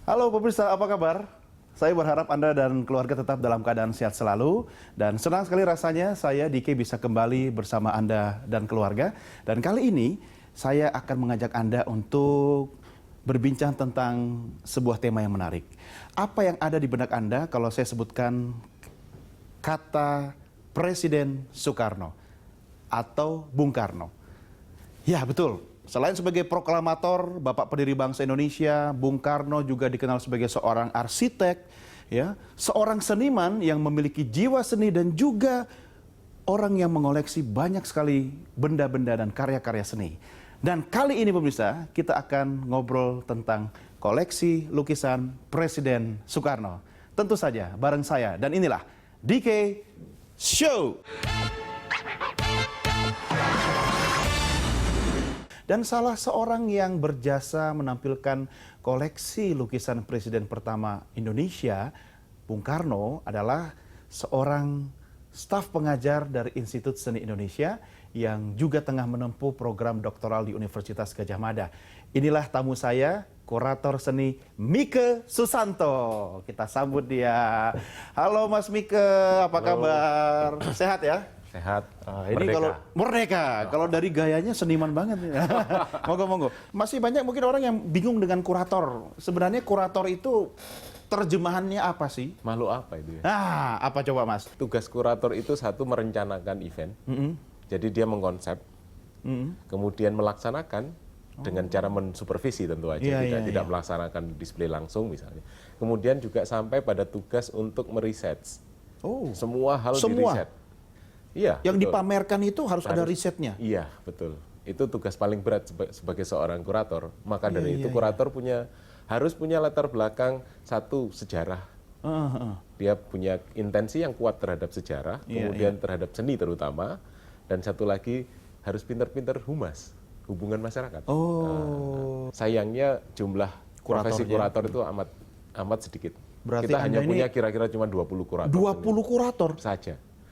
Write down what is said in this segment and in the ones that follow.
Halo pemirsa, apa kabar? Saya berharap Anda dan keluarga tetap dalam keadaan sehat selalu. Dan senang sekali rasanya saya, Dike, bisa kembali bersama Anda dan keluarga. Dan kali ini saya akan mengajak Anda untuk berbincang tentang sebuah tema yang menarik. Apa yang ada di benak Anda kalau saya sebutkan kata Presiden Soekarno atau Bung Karno? Ya, betul. Selain sebagai proklamator, Bapak pendiri bangsa Indonesia, Bung Karno juga dikenal sebagai seorang arsitek, ya, seorang seniman yang memiliki jiwa seni dan juga orang yang mengoleksi banyak sekali benda-benda dan karya-karya seni. Dan kali ini pemirsa, kita akan ngobrol tentang koleksi lukisan Presiden Soekarno. Tentu saja bareng saya, dan inilah DK Show. Dan salah seorang yang berjasa menampilkan koleksi lukisan Presiden pertama Indonesia, Bung Karno, adalah seorang staf pengajar dari Institut Seni Indonesia yang juga tengah menempuh program doktoral di Universitas Gadjah Mada. Inilah tamu saya, kurator seni Mike Susanto. Kita sambut dia. Halo Mas Mike, apa kabar? Sehat ya? Sehat. Ini kalau merdeka, kalau dari gayanya seniman banget. Monggo. Masih banyak mungkin orang yang bingung dengan kurator. Sebenarnya kurator itu terjemahannya apa sih? Makhluk apa itu ya? Nah, apa coba Mas? Tugas kurator itu satu merencanakan event. Jadi dia mengkonsep, kemudian melaksanakan dengan cara mensupervisi tentu aja, tidak melaksanakan display langsung misalnya. Kemudian juga sampai pada tugas untuk meriset. Semua hal diriset. Iya, yang betul. Dipamerkan itu harus ada risetnya. Iya, betul. Itu tugas paling berat sebagai seorang kurator. Maka dari itu kurator harus punya latar belakang satu sejarah. Dia punya intensi yang kuat terhadap sejarah, kemudian terhadap seni terutama, dan satu lagi harus pinter-pinter humas, hubungan masyarakat. Sayangnya jumlah profesi kurator itu amat sedikit. Berarti kita hanya punya kira-kira cuma 20 kurator. 20 kurator?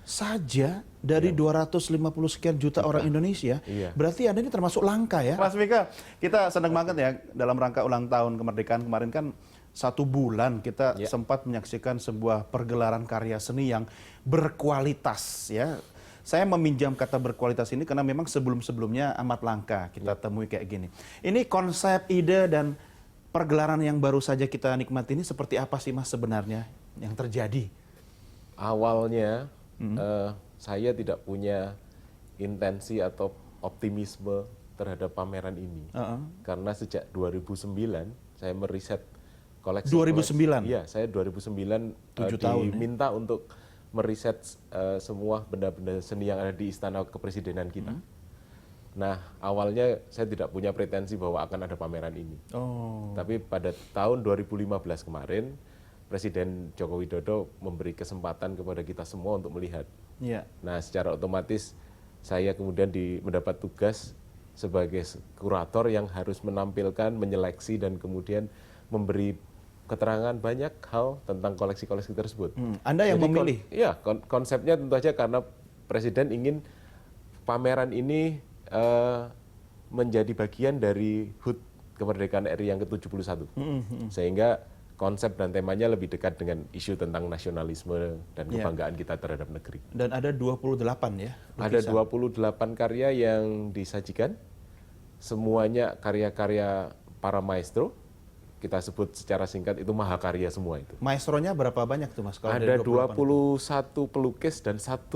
Saja dari 250 sekian juta orang Indonesia, berarti Anda ini termasuk langka ya? Mas Mika, kita senang banget ya dalam rangka ulang tahun kemerdekaan kemarin kan 1 bulan kita sempat menyaksikan sebuah pergelaran karya seni yang berkualitas ya. Saya meminjam kata berkualitas ini karena memang sebelum-sebelumnya amat langka kita temui kayak gini. Ini konsep, ide, dan pergelaran yang baru saja kita nikmati ini seperti apa sih Mas sebenarnya yang terjadi? Awalnya saya tidak punya intensi atau optimisme terhadap pameran ini. Karena sejak 2009 saya meriset koleksi. 2009? Iya, saya 2009 diminta untuk meriset semua benda-benda seni yang ada di Istana Kepresidenan kita. Nah, awalnya saya tidak punya pretensi bahwa akan ada pameran ini. Tapi pada tahun 2015 kemarin, Presiden Joko Widodo memberi kesempatan kepada kita semua untuk melihat. Nah, secara otomatis saya kemudian mendapat tugas sebagai kurator yang harus menampilkan, menyeleksi, dan kemudian memberi keterangan banyak hal tentang koleksi-koleksi tersebut. Anda yang memilih? Iya, konsepnya tentu saja karena Presiden ingin pameran ini menjadi bagian dari HUT Kemerdekaan RI yang ke-71. Sehingga konsep dan temanya lebih dekat dengan isu tentang nasionalisme dan kebanggaan kita terhadap negeri. Dan ada 28 ya? Lukisan. Ada 28 karya yang disajikan. Semuanya karya-karya para maestro. Kita sebut secara singkat itu mahakarya semua itu. Maestronya berapa banyak tuh Mas? Kalau ada 21 pelukis dan 1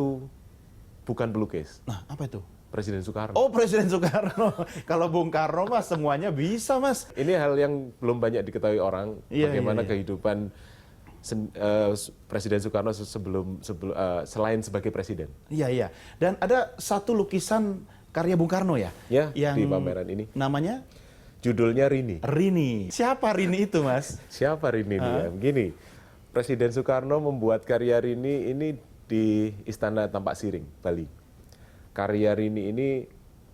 bukan pelukis. Nah, apa itu? Presiden Soekarno. Oh, Presiden Soekarno. Kalau Bung Karno Mas semuanya bisa Mas. Ini hal yang belum banyak diketahui orang. Bagaimana kehidupan Presiden Soekarno selain sebagai presiden. Iya. Dan ada satu lukisan karya Bung Karno ya? Yang di pameran ini. Namanya? Judulnya Rini. Rini. Siapa Rini itu Mas? Siapa Rini dia? Begini, Presiden Soekarno membuat karya Rini ini di Istana Tampak Siring, Bali. Karya Rini ini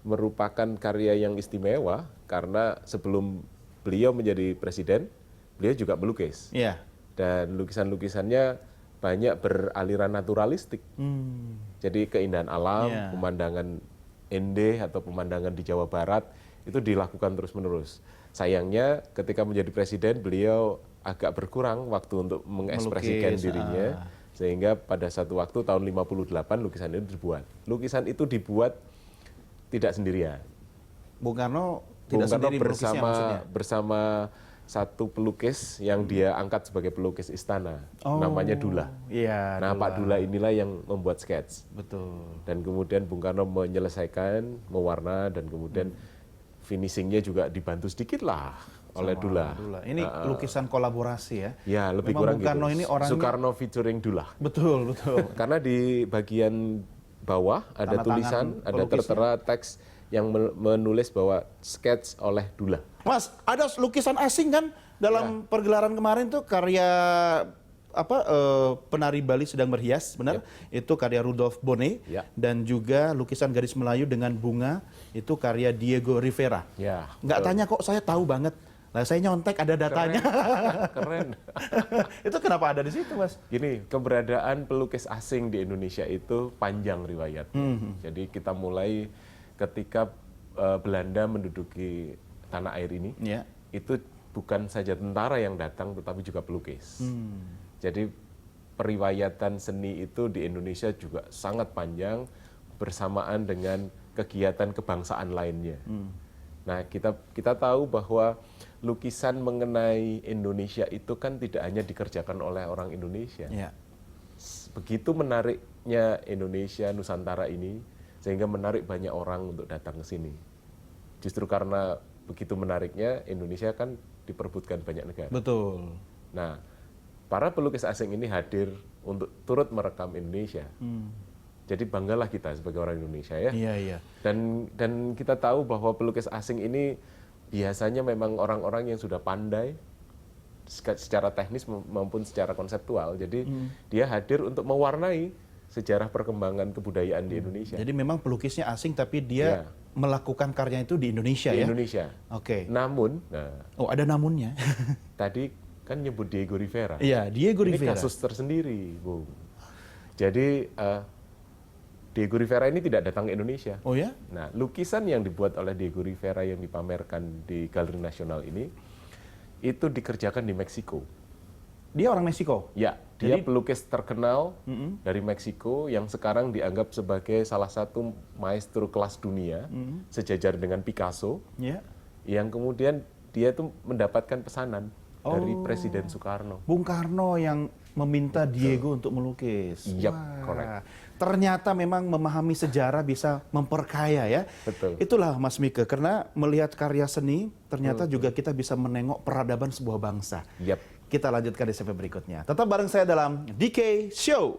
merupakan karya yang istimewa karena sebelum beliau menjadi presiden, beliau juga melukis. Dan lukisan-lukisannya banyak beraliran naturalistik. Jadi keindahan alam, pemandangan Ende atau pemandangan di Jawa Barat itu dilakukan terus-menerus. Sayangnya ketika menjadi presiden beliau agak berkurang waktu untuk mengekspresikan Melukis, dirinya, sehingga pada satu waktu tahun 58 lukisan itu dibuat. Lukisan itu dibuat tidak sendirian. Bung Karno Bung tidak Karno sendiri melukisnya maksudnya? bersama satu pelukis yang dia angkat sebagai pelukis istana, namanya Dullah. Iya. Nah, Pak Dullah inilah yang membuat sketch. Betul. Dan kemudian Bung Karno menyelesaikan, mewarna, dan kemudian finishingnya juga dibantu sedikit lah oleh Dullah. Ini lukisan kolaborasi ya? Ya, lebih Memang kurang Bung Karno gitu. ini orangnya... Soekarno featuring Dullah. Betul, betul. Karena di bagian bawah ada Tanda tulisan, tangan ada pelukisnya. tertera teks yang menulis bahwa sketch oleh Dullah. Mas, ada lukisan asing kan dalam pergelaran kemarin tuh karya penari Bali sedang berhias, benar? Itu karya Rudolf Bonnet. Ya. Dan juga lukisan garis Melayu dengan bunga itu karya Diego Rivera. Ya. Nggak tanya kok saya tahu banget. Lah saya nyontek ada datanya. Keren. Itu kenapa ada di situ, Mas? Gini, keberadaan pelukis asing di Indonesia itu panjang riwayatnya. Jadi kita mulai ketika Belanda menduduki tanah air ini, itu bukan saja tentara yang datang, tetapi juga pelukis. Jadi periwayatan seni itu di Indonesia juga sangat panjang bersamaan dengan kegiatan kebangsaan lainnya. Nah, kita tahu bahwa lukisan mengenai Indonesia itu kan tidak hanya dikerjakan oleh orang Indonesia. Begitu menariknya Indonesia, Nusantara ini, sehingga menarik banyak orang untuk datang ke sini. Justru karena begitu menariknya, Indonesia kan diperebutkan banyak negara. Betul. Nah, para pelukis asing ini hadir untuk turut merekam Indonesia. Jadi banggalah kita sebagai orang Indonesia ya. Iya. Dan kita tahu bahwa pelukis asing ini biasanya memang orang-orang yang sudah pandai secara teknis maupun secara konseptual. Jadi dia hadir untuk mewarnai sejarah perkembangan kebudayaan di Indonesia. Jadi memang pelukisnya asing tapi dia melakukan karyanya itu di Indonesia di ya? Indonesia. Oke. Namun, ada namunnya. tadi kan nyebut Diego Rivera. Iya, Diego Rivera. Ini kasus tersendiri, Bung. Jadi Diego Rivera ini tidak datang ke Indonesia. Oh ya? Nah, lukisan yang dibuat oleh Diego Rivera yang dipamerkan di Galeri Nasional ini, itu dikerjakan di Meksiko. Dia orang Meksiko? Ya, dia pelukis terkenal dari Meksiko yang sekarang dianggap sebagai salah satu maestro kelas dunia, sejajar dengan Picasso, yang kemudian dia itu mendapatkan pesanan dari Presiden Soekarno. Bung Karno yang meminta Diego untuk melukis. Correct. Ternyata memang memahami sejarah bisa memperkaya ya. Betul. Itulah Mas Mike, karena melihat karya seni, ternyata juga kita bisa menengok peradaban sebuah bangsa. Kita lanjutkan di segmen berikutnya. Tetap bareng saya dalam DK Show.